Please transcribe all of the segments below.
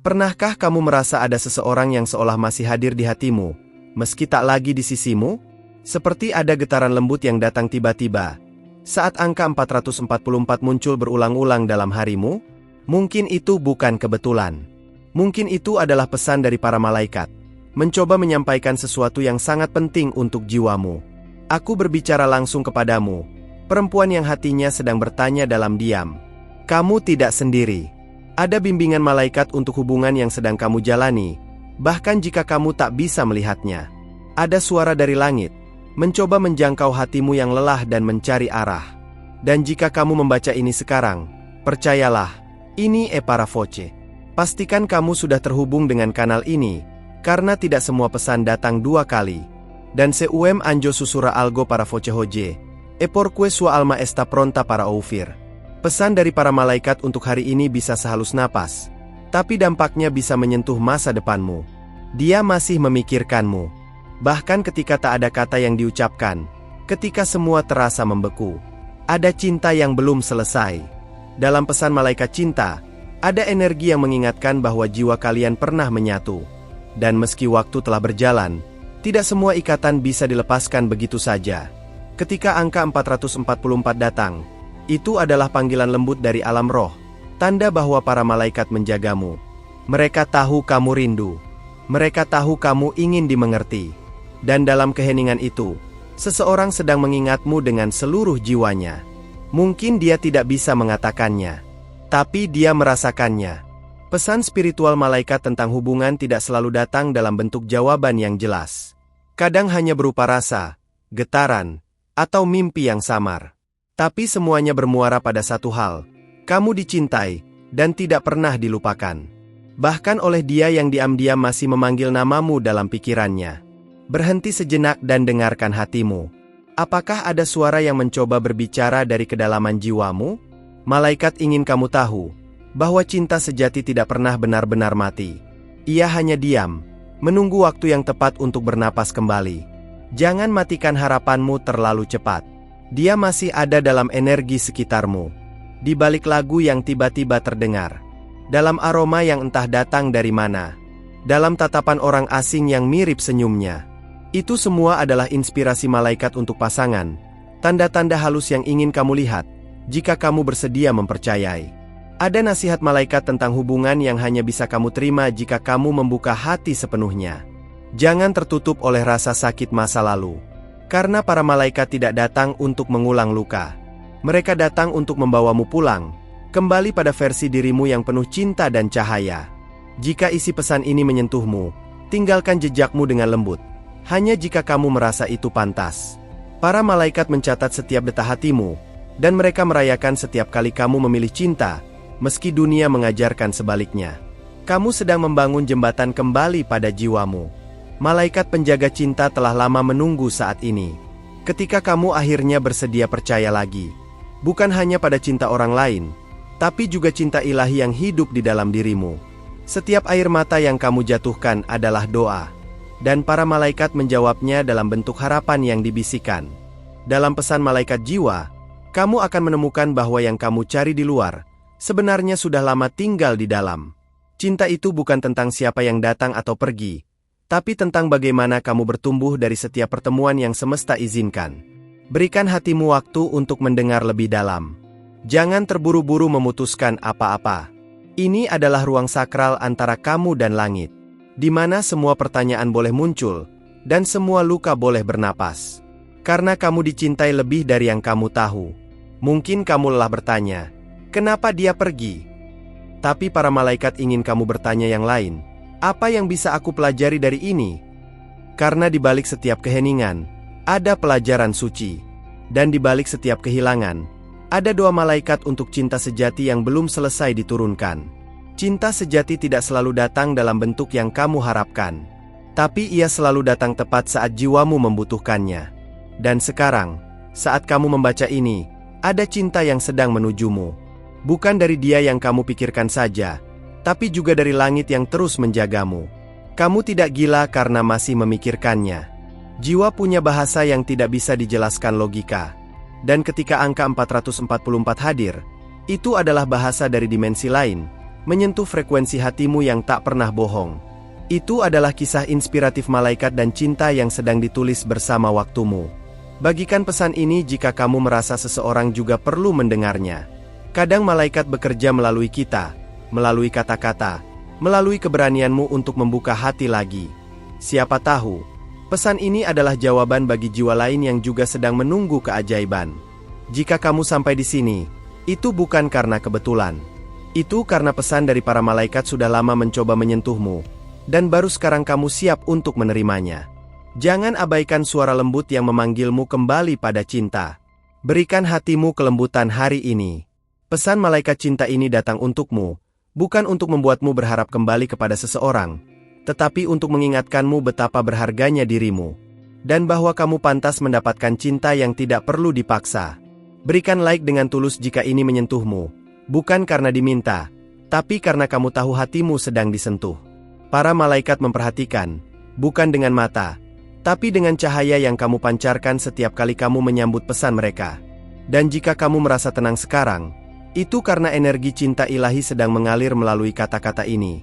Pernahkah kamu merasa ada seseorang yang seolah masih hadir di hatimu, meski tak lagi di sisimu? Seperti ada getaran lembut yang datang tiba-tiba. Saat angka 444 muncul berulang-ulang dalam harimu, mungkin itu bukan kebetulan. Mungkin itu adalah pesan dari para malaikat, mencoba menyampaikan sesuatu yang sangat penting untuk jiwamu. Aku berbicara langsung kepadamu, perempuan yang hatinya sedang bertanya dalam diam. Kamu tidak sendiri. Ada bimbingan malaikat untuk hubungan yang sedang kamu jalani, bahkan jika kamu tak bisa melihatnya. Ada suara dari langit, mencoba menjangkau hatimu yang lelah dan mencari arah. Dan jika kamu membaca ini sekarang, percayalah, ini para voce. Pastikan kamu sudah terhubung dengan kanal ini, karena tidak semua pesan datang 2 kali. Dan seuem anjo susura algo para voce hoje, porque sua alma está pronta para ouvir. Pesan dari para malaikat untuk hari ini bisa sehalus napas, tapi dampaknya bisa menyentuh masa depanmu. Dia masih memikirkanmu. Bahkan ketika tak ada kata yang diucapkan, ketika semua terasa membeku, ada cinta yang belum selesai. Dalam pesan malaikat cinta, ada energi yang mengingatkan bahwa jiwa kalian pernah menyatu. Dan meski waktu telah berjalan, tidak semua ikatan bisa dilepaskan begitu saja. Ketika angka 444 datang, itu adalah panggilan lembut dari alam roh, tanda bahwa para malaikat menjagamu. Mereka tahu kamu rindu. Mereka tahu kamu ingin dimengerti. Dan dalam keheningan itu, seseorang sedang mengingatmu dengan seluruh jiwanya. Mungkin dia tidak bisa mengatakannya, tapi dia merasakannya. Pesan spiritual malaikat tentang hubungan tidak selalu datang dalam bentuk jawaban yang jelas. Kadang hanya berupa rasa, getaran, atau mimpi yang samar. Tapi semuanya bermuara pada satu hal, kamu dicintai, dan tidak pernah dilupakan. Bahkan oleh dia yang diam-diam masih memanggil namamu dalam pikirannya. Berhenti sejenak dan dengarkan hatimu. Apakah ada suara yang mencoba berbicara dari kedalaman jiwamu? Malaikat ingin kamu tahu, bahwa cinta sejati tidak pernah benar-benar mati. Ia hanya diam, menunggu waktu yang tepat untuk bernapas kembali. Jangan matikan harapanmu terlalu cepat. Dia masih ada dalam energi sekitarmu, di balik lagu yang tiba-tiba terdengar, dalam aroma yang entah datang dari mana, dalam tatapan orang asing yang mirip senyumnya. Itu semua adalah inspirasi malaikat untuk pasangan, tanda-tanda halus yang ingin kamu lihat, jika kamu bersedia mempercayai. Ada nasihat malaikat tentang hubungan yang hanya bisa kamu terima jika kamu membuka hati sepenuhnya. Jangan tertutup oleh rasa sakit masa lalu. Karena para malaikat tidak datang untuk mengulang luka. Mereka datang untuk membawamu pulang, kembali pada versi dirimu yang penuh cinta dan cahaya. Jika isi pesan ini menyentuhmu, tinggalkan jejakmu dengan lembut. Hanya jika kamu merasa itu pantas. Para malaikat mencatat setiap detak hatimu, dan mereka merayakan setiap kali kamu memilih cinta, meski dunia mengajarkan sebaliknya. Kamu sedang membangun jembatan kembali pada jiwamu. Malaikat penjaga cinta telah lama menunggu saat ini. Ketika kamu akhirnya bersedia percaya lagi, bukan hanya pada cinta orang lain, tapi juga cinta ilahi yang hidup di dalam dirimu. Setiap air mata yang kamu jatuhkan adalah doa, dan para malaikat menjawabnya dalam bentuk harapan yang dibisikkan. Dalam pesan malaikat jiwa, kamu akan menemukan bahwa yang kamu cari di luar, sebenarnya sudah lama tinggal di dalam. Cinta itu bukan tentang siapa yang datang atau pergi, tapi tentang bagaimana kamu bertumbuh dari setiap pertemuan yang semesta izinkan. Berikan hatimu waktu untuk mendengar lebih dalam. Jangan terburu-buru memutuskan apa-apa. Ini adalah ruang sakral antara kamu dan langit, di mana semua pertanyaan boleh muncul, dan semua luka boleh bernapas. Karena kamu dicintai lebih dari yang kamu tahu. Mungkin kamu lelah bertanya, kenapa dia pergi? Tapi para malaikat ingin kamu bertanya yang lain. Apa yang bisa aku pelajari dari ini? Karena di balik setiap keheningan, ada pelajaran suci. Dan di balik setiap kehilangan, ada doa malaikat untuk cinta sejati yang belum selesai diturunkan. Cinta sejati tidak selalu datang dalam bentuk yang kamu harapkan. Tapi ia selalu datang tepat saat jiwamu membutuhkannya. Dan sekarang, saat kamu membaca ini, ada cinta yang sedang menujumu. Bukan dari dia yang kamu pikirkan saja, tapi juga dari langit yang terus menjagamu. Kamu tidak gila karena masih memikirkannya. Jiwa punya bahasa yang tidak bisa dijelaskan logika. Dan ketika angka 444 hadir, itu adalah bahasa dari dimensi lain, menyentuh frekuensi hatimu yang tak pernah bohong. Itu adalah kisah inspiratif malaikat dan cinta yang sedang ditulis bersama waktumu. Bagikan pesan ini jika kamu merasa seseorang juga perlu mendengarnya. Kadang malaikat bekerja melalui kita, melalui kata-kata, melalui keberanianmu untuk membuka hati lagi. Siapa tahu, pesan ini adalah jawaban bagi jiwa lain yang juga sedang menunggu keajaiban. Jika kamu sampai di sini, itu bukan karena kebetulan. Itu karena pesan dari para malaikat sudah lama mencoba menyentuhmu, dan baru sekarang kamu siap untuk menerimanya. Jangan abaikan suara lembut yang memanggilmu kembali pada cinta. Berikan hatimu kelembutan hari ini. Pesan malaikat cinta ini datang untukmu, bukan untuk membuatmu berharap kembali kepada seseorang, tetapi untuk mengingatkanmu betapa berharganya dirimu, dan bahwa kamu pantas mendapatkan cinta yang tidak perlu dipaksa. Berikan like dengan tulus jika ini menyentuhmu, bukan karena diminta, tapi karena kamu tahu hatimu sedang disentuh. Para malaikat memperhatikan, bukan dengan mata, tapi dengan cahaya yang kamu pancarkan setiap kali kamu menyambut pesan mereka. Dan jika kamu merasa tenang sekarang, itu karena energi cinta ilahi sedang mengalir melalui kata-kata ini.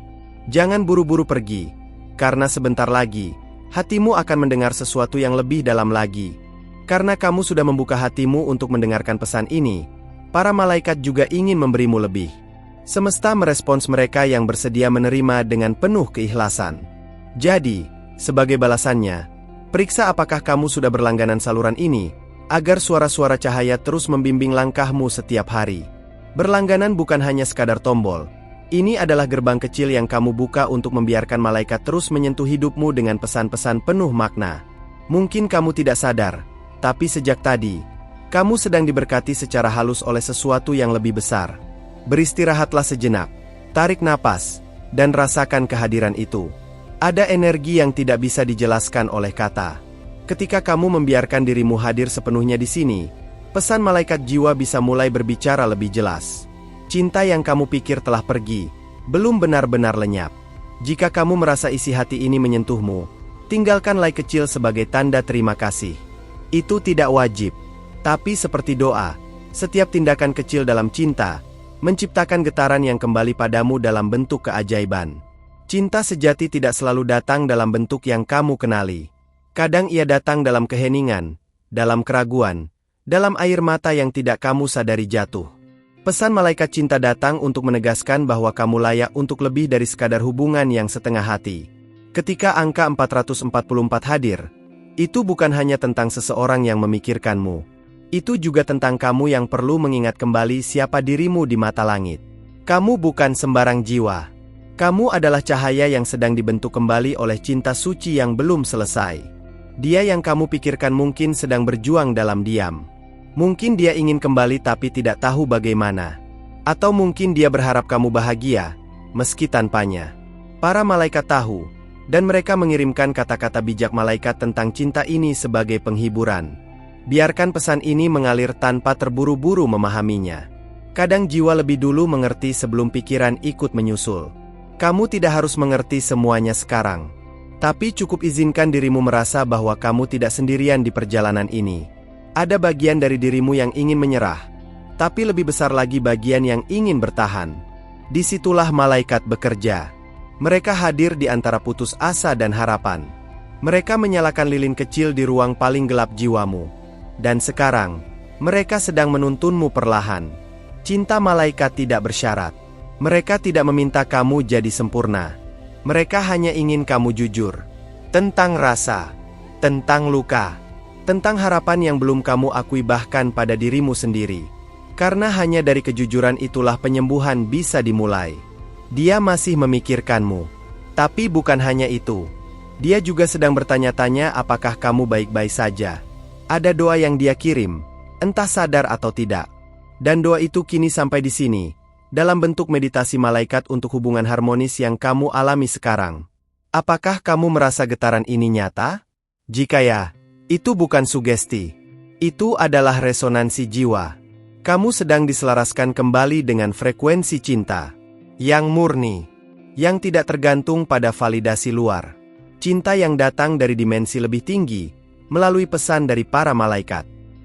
Jangan buru-buru pergi, karena sebentar lagi, hatimu akan mendengar sesuatu yang lebih dalam lagi. Karena kamu sudah membuka hatimu untuk mendengarkan pesan ini, para malaikat juga ingin memberimu lebih. Semesta merespons mereka yang bersedia menerima dengan penuh keikhlasan. Jadi, sebagai balasannya, periksa apakah kamu sudah berlangganan saluran ini, agar suara-suara cahaya terus membimbing langkahmu setiap hari. Berlangganan bukan hanya sekadar tombol. Ini adalah gerbang kecil yang kamu buka untuk membiarkan malaikat terus menyentuh hidupmu dengan pesan-pesan penuh makna. Mungkin kamu tidak sadar, tapi sejak tadi, kamu sedang diberkati secara halus oleh sesuatu yang lebih besar. Beristirahatlah sejenak, tarik napas, dan rasakan kehadiran itu. Ada energi yang tidak bisa dijelaskan oleh kata. Ketika kamu membiarkan dirimu hadir sepenuhnya di sini, pesan malaikat jiwa bisa mulai berbicara lebih jelas. Cinta yang kamu pikir telah pergi, belum benar-benar lenyap. Jika kamu merasa isi hati ini menyentuhmu, tinggalkan like kecil sebagai tanda terima kasih. Itu tidak wajib, tapi seperti doa, setiap tindakan kecil dalam cinta, menciptakan getaran yang kembali padamu dalam bentuk keajaiban. Cinta sejati tidak selalu datang dalam bentuk yang kamu kenali. Kadang ia datang dalam keheningan, dalam keraguan, dalam air mata yang tidak kamu sadari jatuh. Pesan malaikat cinta datang untuk menegaskan bahwa kamu layak untuk lebih dari sekadar hubungan yang setengah hati. Ketika angka 444 hadir, itu bukan hanya tentang seseorang yang memikirkanmu. Itu juga tentang kamu yang perlu mengingat kembali siapa dirimu di mata langit. Kamu bukan sembarang jiwa. Kamu adalah cahaya yang sedang dibentuk kembali oleh cinta suci yang belum selesai. Dia yang kamu pikirkan mungkin sedang berjuang dalam diam. Mungkin dia ingin kembali tapi tidak tahu bagaimana. Atau mungkin dia berharap kamu bahagia, meski tanpanya. Para malaikat tahu, dan mereka mengirimkan kata-kata bijak malaikat tentang cinta ini sebagai penghiburan. Biarkan pesan ini mengalir tanpa terburu-buru memahaminya. Kadang jiwa lebih dulu mengerti sebelum pikiran ikut menyusul. Kamu tidak harus mengerti semuanya sekarang. Tapi cukup izinkan dirimu merasa bahwa kamu tidak sendirian di perjalanan ini. Ada bagian dari dirimu yang ingin menyerah, tapi lebih besar lagi bagian yang ingin bertahan. Disitulah malaikat bekerja. Mereka hadir di antara putus asa dan harapan. Mereka menyalakan lilin kecil di ruang paling gelap jiwamu. Dan sekarang, mereka sedang menuntunmu perlahan. Cinta malaikat tidak bersyarat. Mereka tidak meminta kamu jadi sempurna. Mereka hanya ingin kamu jujur. Tentang rasa, tentang luka, tentang harapan yang belum kamu akui bahkan pada dirimu sendiri. Karena hanya dari kejujuran itulah penyembuhan bisa dimulai. Dia masih memikirkanmu. Tapi bukan hanya itu. Dia juga sedang bertanya-tanya apakah kamu baik-baik saja. Ada doa yang dia kirim, entah sadar atau tidak. Dan doa itu kini sampai di sini, dalam bentuk meditasi malaikat untuk hubungan harmonis yang kamu alami sekarang. Apakah kamu merasa getaran ini nyata? Jika ya, itu bukan sugesti. Itu adalah resonansi jiwa. Kamu sedang diselaraskan kembali dengan frekuensi cinta. Yang murni. Yang tidak tergantung pada validasi luar. Cinta yang datang dari dimensi lebih tinggi, melalui pesan dari para malaikat.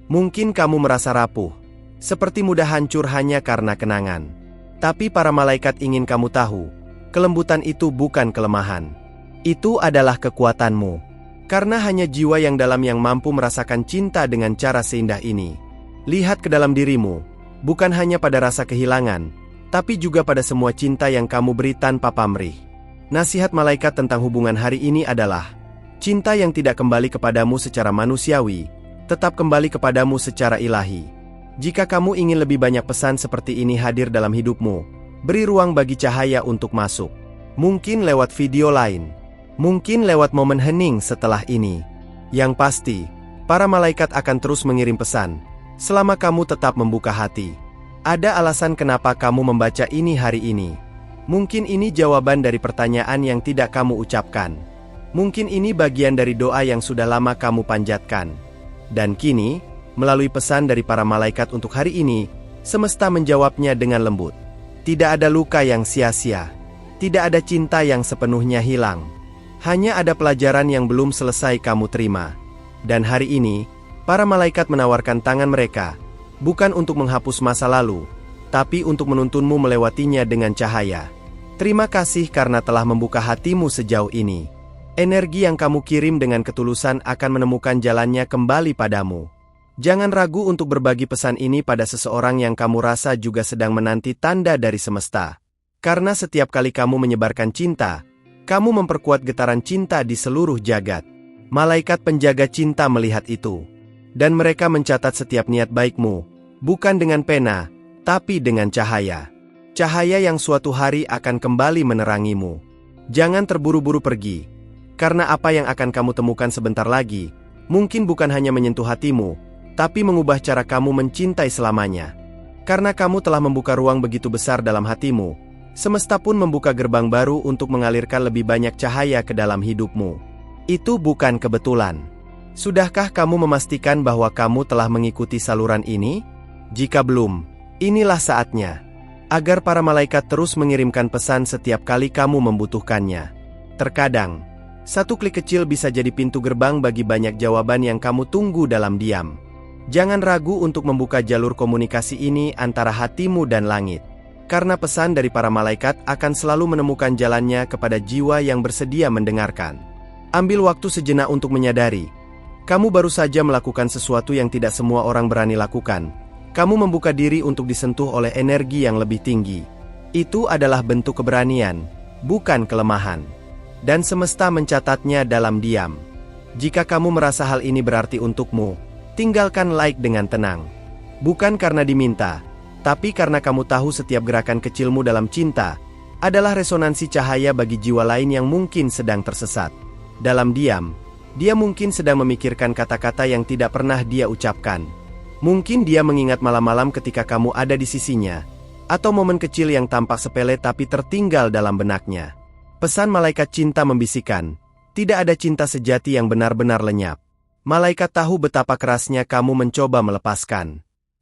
Mungkin kamu merasa rapuh, seperti mudah hancur hanya karena kenangan. Tapi para malaikat ingin kamu tahu, kelembutan itu bukan kelemahan. Itu adalah kekuatanmu. Karena hanya jiwa yang dalam yang mampu merasakan cinta dengan cara seindah ini. Lihat ke dalam dirimu, bukan hanya pada rasa kehilangan, tapi juga pada semua cinta yang kamu beri tanpa pamrih. Nasihat malaikat tentang hubungan hari ini adalah, cinta yang tidak kembali kepadamu secara manusiawi, tetap kembali kepadamu secara ilahi. Jika kamu ingin lebih banyak pesan seperti ini hadir dalam hidupmu, beri ruang bagi cahaya untuk masuk. Mungkin lewat video lain. Mungkin lewat momen hening setelah ini. Yang pasti, para malaikat akan terus mengirim pesan, selama kamu tetap membuka hati. Ada alasan kenapa kamu membaca ini hari ini. Mungkin ini jawaban dari pertanyaan yang tidak kamu ucapkan. Mungkin ini bagian dari doa yang sudah lama kamu panjatkan. Dan kini, melalui pesan dari para malaikat untuk hari ini, semesta menjawabnya dengan lembut. Tidak ada luka yang sia-sia. Tidak ada cinta yang sepenuhnya hilang. Hanya ada pelajaran yang belum selesai kamu terima. Dan hari ini, para malaikat menawarkan tangan mereka, bukan untuk menghapus masa lalu, tapi untuk menuntunmu melewatinya dengan cahaya. Terima kasih karena telah membuka hatimu sejauh ini. Energi yang kamu kirim dengan ketulusan akan menemukan jalannya kembali padamu. Jangan ragu untuk berbagi pesan ini pada seseorang yang kamu rasa juga sedang menanti tanda dari semesta. Karena setiap kali kamu menyebarkan cinta, kamu memperkuat getaran cinta di seluruh jagat. Malaikat penjaga cinta melihat itu. Dan mereka mencatat setiap niat baikmu, bukan dengan pena, tapi dengan cahaya. Cahaya yang suatu hari akan kembali menerangimu. Jangan terburu-buru pergi. Karena apa yang akan kamu temukan sebentar lagi, mungkin bukan hanya menyentuh hatimu, tapi mengubah cara kamu mencintai selamanya. Karena kamu telah membuka ruang begitu besar dalam hatimu, semesta pun membuka gerbang baru untuk mengalirkan lebih banyak cahaya ke dalam hidupmu. Itu bukan kebetulan. Sudahkah kamu memastikan bahwa kamu telah mengikuti saluran ini? Jika belum, inilah saatnya. Agar para malaikat terus mengirimkan pesan setiap kali kamu membutuhkannya. Terkadang, satu klik kecil bisa jadi pintu gerbang bagi banyak jawaban yang kamu tunggu dalam diam. Jangan ragu untuk membuka jalur komunikasi ini antara hatimu dan langit. Karena pesan dari para malaikat akan selalu menemukan jalannya kepada jiwa yang bersedia mendengarkan. Ambil waktu sejenak untuk menyadari, kamu baru saja melakukan sesuatu yang tidak semua orang berani lakukan. Kamu membuka diri untuk disentuh oleh energi yang lebih tinggi. Itu adalah bentuk keberanian, bukan kelemahan. Dan semesta mencatatnya dalam diam. Jika kamu merasa hal ini berarti untukmu, tinggalkan like dengan tenang. Bukan karena diminta, tapi karena kamu tahu setiap gerakan kecilmu dalam cinta adalah resonansi cahaya bagi jiwa lain yang mungkin sedang tersesat. Dalam diam, dia mungkin sedang memikirkan kata-kata yang tidak pernah dia ucapkan. Mungkin dia mengingat malam-malam ketika kamu ada di sisinya, atau momen kecil yang tampak sepele tapi tertinggal dalam benaknya. Pesan malaikat cinta membisikkan, tidak ada cinta sejati yang benar-benar lenyap. Malaikat tahu betapa kerasnya kamu mencoba melepaskan.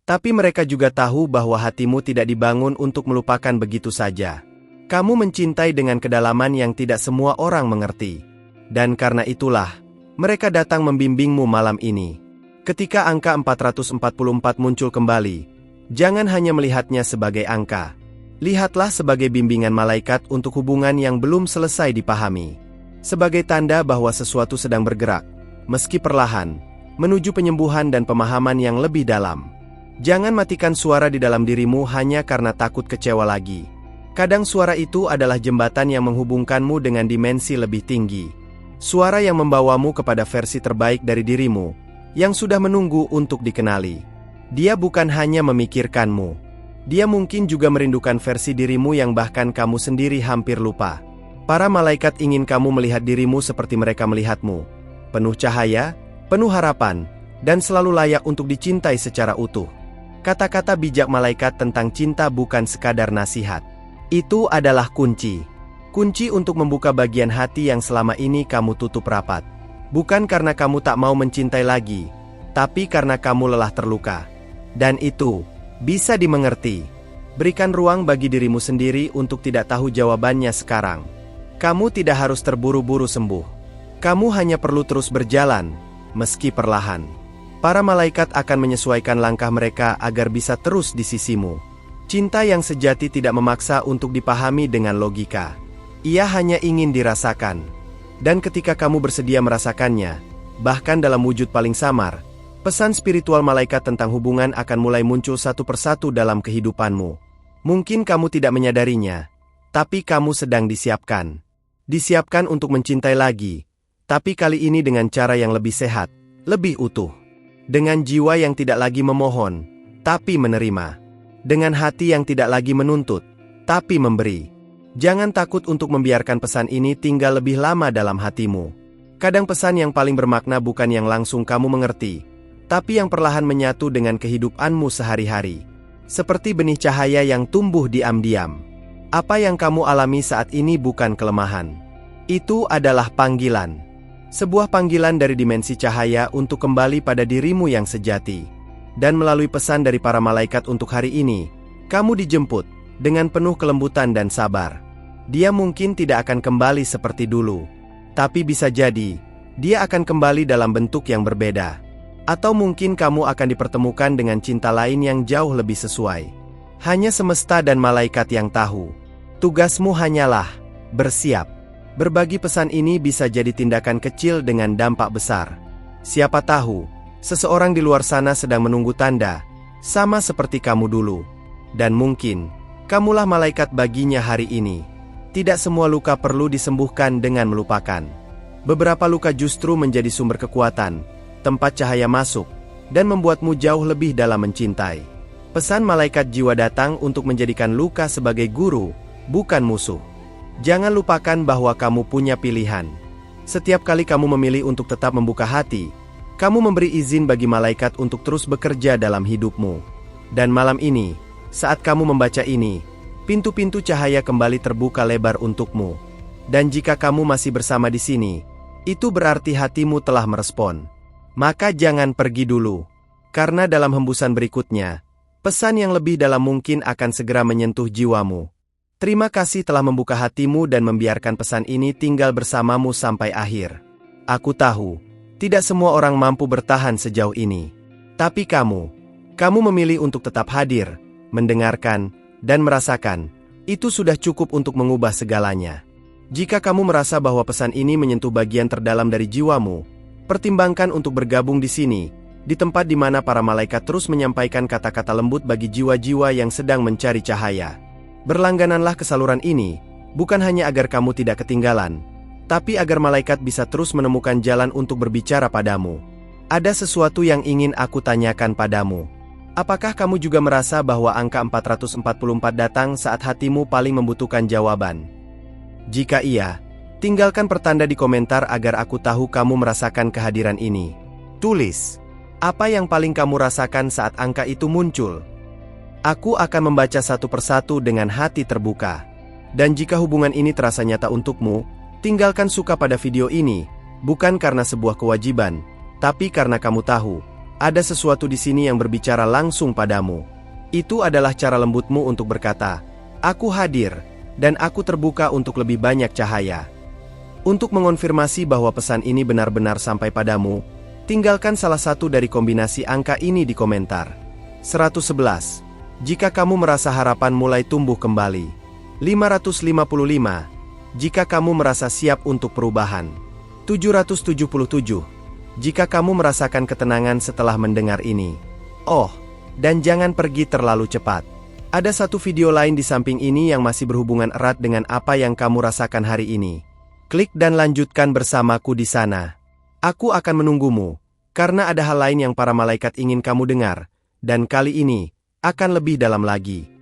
Tapi mereka juga tahu bahwa hatimu tidak dibangun untuk melupakan begitu saja. Kamu mencintai dengan kedalaman yang tidak semua orang mengerti. Dan karena itulah, mereka datang membimbingmu malam ini. Ketika angka 444 muncul kembali, jangan hanya melihatnya sebagai angka. Lihatlah sebagai bimbingan malaikat untuk hubungan yang belum selesai dipahami. Sebagai tanda bahwa sesuatu sedang bergerak, meski perlahan, menuju penyembuhan dan pemahaman yang lebih dalam. Jangan matikan suara di dalam dirimu hanya karena takut kecewa lagi. Kadang suara itu adalah jembatan yang menghubungkanmu dengan dimensi lebih tinggi. Suara yang membawamu kepada versi terbaik dari dirimu, yang sudah menunggu untuk dikenali. Dia bukan hanya memikirkanmu. Dia mungkin juga merindukan versi dirimu yang bahkan kamu sendiri hampir lupa. Para malaikat ingin kamu melihat dirimu seperti mereka melihatmu. Penuh cahaya, penuh harapan, dan selalu layak untuk dicintai secara utuh. Kata-kata bijak malaikat tentang cinta bukan sekadar nasihat. Itu adalah kunci. Kunci untuk membuka bagian hati yang selama ini kamu tutup rapat. Bukan karena kamu tak mau mencintai lagi, tapi karena kamu lelah terluka. Dan itu bisa dimengerti. Berikan ruang bagi dirimu sendiri untuk tidak tahu jawabannya sekarang. Kamu tidak harus terburu-buru sembuh. Kamu hanya perlu terus berjalan, meski perlahan. Para malaikat akan menyesuaikan langkah mereka agar bisa terus di sisimu. Cinta yang sejati tidak memaksa untuk dipahami dengan logika. Ia hanya ingin dirasakan. Dan ketika kamu bersedia merasakannya, bahkan dalam wujud paling samar, pesan spiritual malaikat tentang hubungan akan mulai muncul satu persatu dalam kehidupanmu. Mungkin kamu tidak menyadarinya, tapi kamu sedang disiapkan. Disiapkan untuk mencintai lagi, tapi kali ini dengan cara yang lebih sehat, lebih utuh. Dengan jiwa yang tidak lagi memohon, tapi menerima. Dengan hati yang tidak lagi menuntut, tapi memberi. Jangan takut untuk membiarkan pesan ini tinggal lebih lama dalam hatimu. Kadang pesan yang paling bermakna bukan yang langsung kamu mengerti, tapi yang perlahan menyatu dengan kehidupanmu sehari-hari. Seperti benih cahaya yang tumbuh diam-diam. Apa yang kamu alami saat ini bukan kelemahan. Itu adalah panggilan. Sebuah panggilan dari dimensi cahaya untuk kembali pada dirimu yang sejati. Dan melalui pesan dari para malaikat untuk hari ini, kamu dijemput dengan penuh kelembutan dan sabar. Dia mungkin tidak akan kembali seperti dulu, tapi bisa jadi dia akan kembali dalam bentuk yang berbeda. Atau mungkin kamu akan dipertemukan dengan cinta lain yang jauh lebih sesuai. Hanya semesta dan malaikat yang tahu. Tugasmu hanyalah bersiap. Berbagi pesan ini bisa jadi tindakan kecil dengan dampak besar. Siapa tahu seseorang di luar sana sedang menunggu tanda, sama seperti kamu dulu. Dan mungkin, kamulah malaikat baginya hari ini. Tidak semua luka perlu disembuhkan dengan melupakan. Beberapa luka justru menjadi sumber kekuatan, tempat cahaya masuk, dan membuatmu jauh lebih dalam mencintai. Pesan malaikat jiwa datang untuk menjadikan luka sebagai guru, bukan musuh. Jangan lupakan bahwa kamu punya pilihan. Setiap kali kamu memilih untuk tetap membuka hati, kamu memberi izin bagi malaikat untuk terus bekerja dalam hidupmu. Dan malam ini, saat kamu membaca ini, pintu-pintu cahaya kembali terbuka lebar untukmu. Dan jika kamu masih bersama di sini, itu berarti hatimu telah merespon. Maka jangan pergi dulu. Karena dalam hembusan berikutnya, pesan yang lebih dalam mungkin akan segera menyentuh jiwamu. Terima kasih telah membuka hatimu dan membiarkan pesan ini tinggal bersamamu sampai akhir. Aku tahu, tidak semua orang mampu bertahan sejauh ini. Tapi kamu memilih untuk tetap hadir, mendengarkan, dan merasakan. Itu sudah cukup untuk mengubah segalanya. Jika kamu merasa bahwa pesan ini menyentuh bagian terdalam dari jiwamu, pertimbangkan untuk bergabung di sini, di tempat di mana para malaikat terus menyampaikan kata-kata lembut bagi jiwa-jiwa yang sedang mencari cahaya. Berlanggananlah ke saluran ini, bukan hanya agar kamu tidak ketinggalan, tapi agar malaikat bisa terus menemukan jalan untuk berbicara padamu. Ada sesuatu yang ingin aku tanyakan padamu. Apakah kamu juga merasa bahwa angka 444 datang saat hatimu paling membutuhkan jawaban? Jika iya, tinggalkan pertanda di komentar agar aku tahu kamu merasakan kehadiran ini. Tulis, apa yang paling kamu rasakan saat angka itu muncul? Aku akan membaca satu persatu dengan hati terbuka. Dan jika hubungan ini terasa nyata untukmu, tinggalkan suka pada video ini, bukan karena sebuah kewajiban, tapi karena kamu tahu, ada sesuatu di sini yang berbicara langsung padamu. Itu adalah cara lembutmu untuk berkata, aku hadir, dan aku terbuka untuk lebih banyak cahaya. Untuk mengonfirmasi bahwa pesan ini benar-benar sampai padamu, tinggalkan salah satu dari kombinasi angka ini di komentar. 111. Jika kamu merasa harapan mulai tumbuh kembali. 555. Jika kamu merasa siap untuk perubahan. 777. Jika kamu merasakan ketenangan setelah mendengar ini. Oh, dan jangan pergi terlalu cepat. Ada satu video lain di samping ini yang masih berhubungan erat dengan apa yang kamu rasakan hari ini. Klik dan lanjutkan bersamaku di sana. Aku akan menunggumu, karena ada hal lain yang para malaikat ingin kamu dengar, dan kali ini akan lebih dalam lagi.